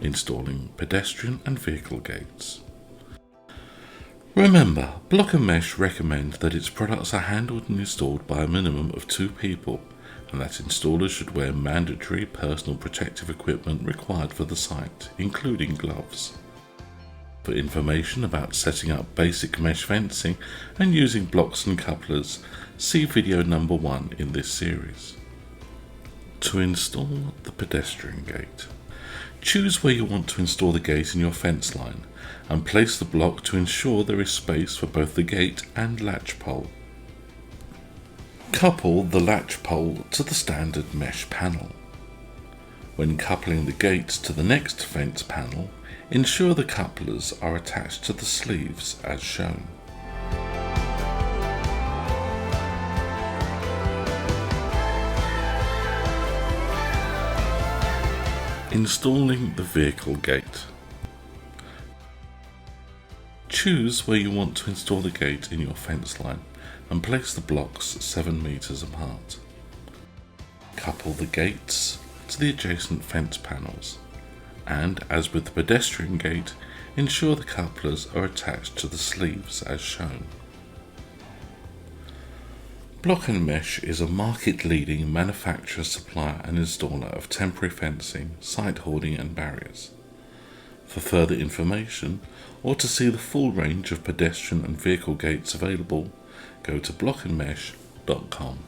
Installing pedestrian and vehicle gates. Remember, Blok N Mesh recommend that its products are handled and installed by a minimum of 2 people, and that installers should wear mandatory personal protective equipment required for the site, including gloves. For information about setting up basic mesh fencing and using blocks and couplers, see video number 1 in this series. To install the pedestrian gate, choose where you want to install the gate in your fence line and place the block to ensure there is space for both the gate and latch pole. Couple the latch pole to the standard mesh panel. When coupling the gate to the next fence panel, ensure the couplers are attached to the sleeves as shown. Installing the vehicle gate. Choose where you want to install the gate in your fence line and place the blocks 7 meters apart. Couple the gates to the adjacent fence panels and, as with the pedestrian gate, ensure the couplers are attached to the sleeves as shown. Blok N Mesh is a market-leading manufacturer, supplier and installer of temporary fencing, site hoarding and barriers. For further information or to see the full range of pedestrian and vehicle gates available, go to bloknmesh.com.